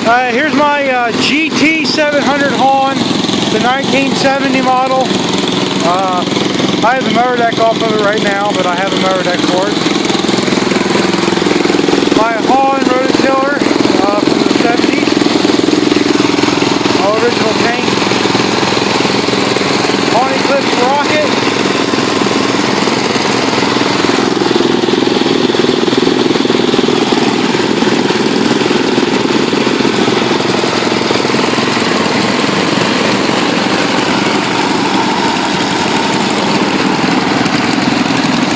Here's my GT 700 Hahn, the 1970 model. I have the mower deck off of it right now, but I have a mower deck for it. My Hahn rototiller from the 70s. All original paint. Hahn Eclipse Rocket.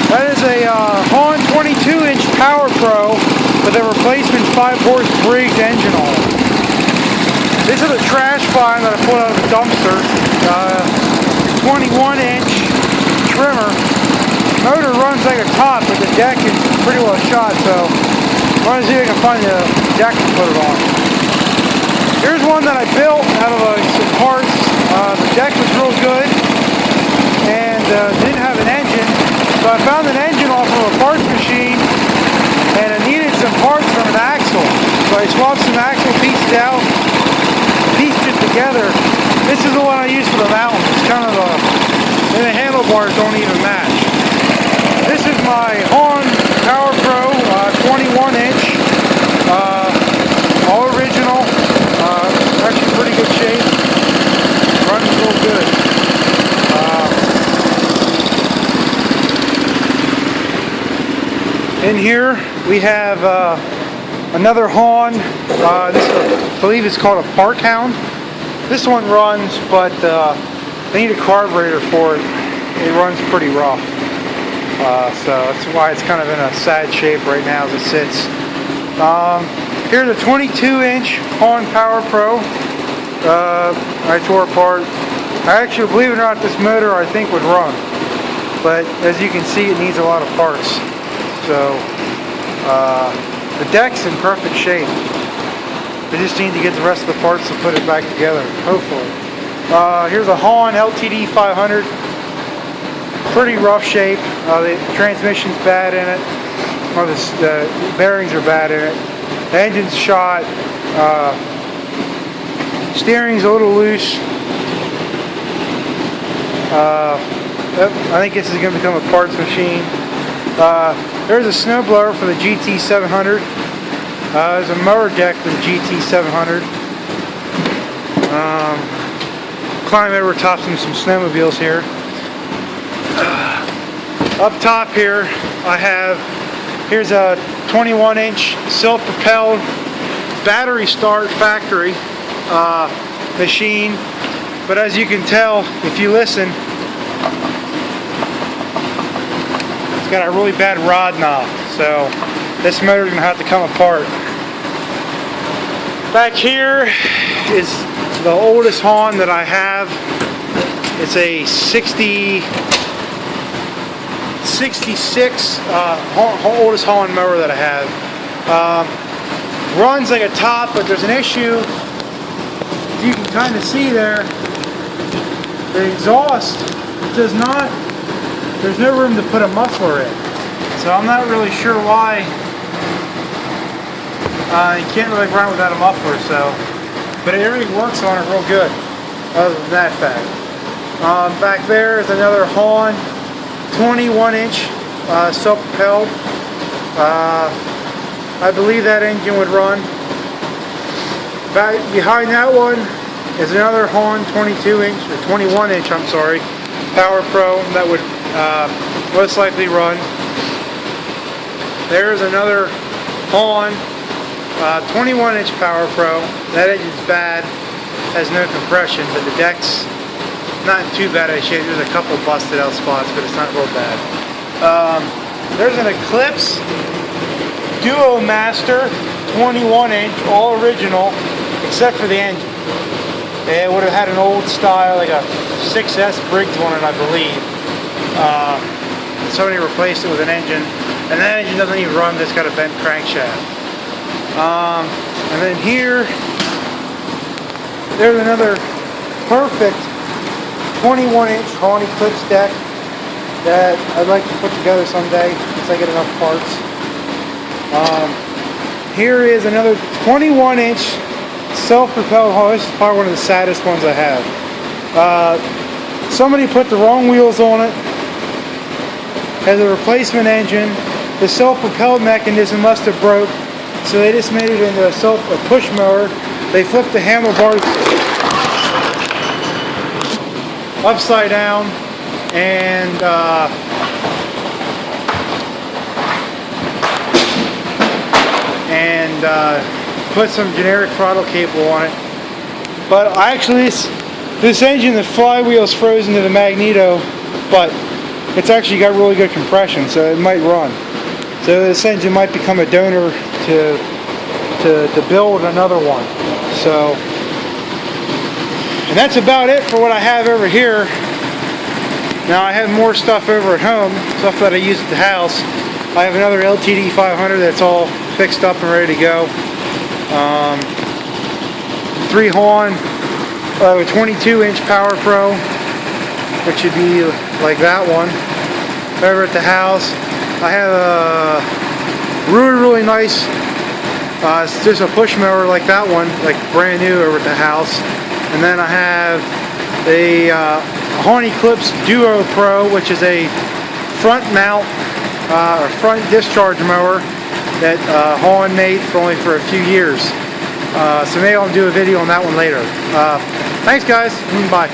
That is a Hahn 22-inch Power Pro with a replacement 5-horse Briggs engine on it. This is a trash find that I pulled out of the dumpster. 21-inch trimmer. Motor runs like a top, but the deck is pretty well shot, so I want to see if I can find the deck to put it on. Here's one that I built out of some parts. The deck was real good and didn't have an engine. So I found an engine off of a parts machine and I needed some parts from an axle. So I swapped some axle pieces out, pieced it together. This is the one I use for the mountain. It's kind of and the handlebars don't even match. This is my Hahn Power Pro 21-inch, all original, actually pretty good shape, runs real good. In here we have another Hahn. This I believe is called a Park Hound. This one runs, but they need a carburetor for it. It runs pretty rough, so that's why it's kind of in a sad shape right now as it sits. Here's a 22-inch Hahn Power Pro. I tore apart. I actually, believe it or not, this motor I think would run, but as you can see, it needs a lot of parts. So the deck's in perfect shape. We just need to get the rest of the parts to put it back together, hopefully. Here's a Hahn LTD 500. Pretty rough shape. The transmission's bad in it. Or the bearings are bad in it. The engine's shot. Steering's a little loose. I think this is going to become a parts machine. There's a snowblower for the GT 700. There's a mower deck for the GT 700. Climb over top some snowmobiles here. Up top here, here's a 21-inch self-propelled battery start factory machine. But as you can tell, if you listen, it's got a really bad rod knob, so this motor's gonna have to come apart. Back here is the oldest Hahn that I have. It's a 66 oldest Hahn mower that I have. Runs like a top, but there's an issue. You can kind of see there. The exhaust does not. There's no room to put a muffler in, so I'm not really sure why. You can't really run without a muffler, so. But everything works on it real good, other than that fact. Back there is another Hahn 21-inch self-propelled. I believe that engine would run. Back behind that one is another Hahn 22-inch, or 21-inch, I'm sorry, Power Pro that would most likely run. There's another Hahn 21-inch Power Pro. That engine's bad, has no compression, but the deck's not in too bad a shape. There's a couple busted out spots, but it's not real bad. There's an Eclipse Duo Master 21-inch, all original, except for the engine. It would have had an old style, like a 6S Briggs one, I believe. Somebody replaced it with an engine, and that engine doesn't even run. It's got a bent crankshaft. And then here, there's another perfect 21-inch Hahn Eclipse deck that I'd like to put together someday once I get enough parts. Here is another 21-inch self-propelled Hahn. This is probably one of the saddest ones I have. Somebody put the wrong wheels on it. Has a replacement engine. The self-propelled mechanism must have broke, so they just made it into a push mower. They flipped the handlebars upside down and put some generic throttle cable on it. But actually, this engine, the flywheel's frozen to the magneto, but it's actually got really good compression, so it might run. So this engine might become a donor to build another one. So, and that's about it for what I have over here. Now I have more stuff over at home, stuff that I use at the house. I have another LTD 500 that's all fixed up and ready to go. 3 Hahn, a 22-inch Power Pro, which would be like that one. Over at the house, I have a really nice, it's just a push mower like that one, like brand new over at the house. And then I have a Hahn Eclipse Duo Pro, which is a front mount or front discharge mower that Hahn made for only a few years. So maybe I'll do a video on that one later. Thanks guys, bye.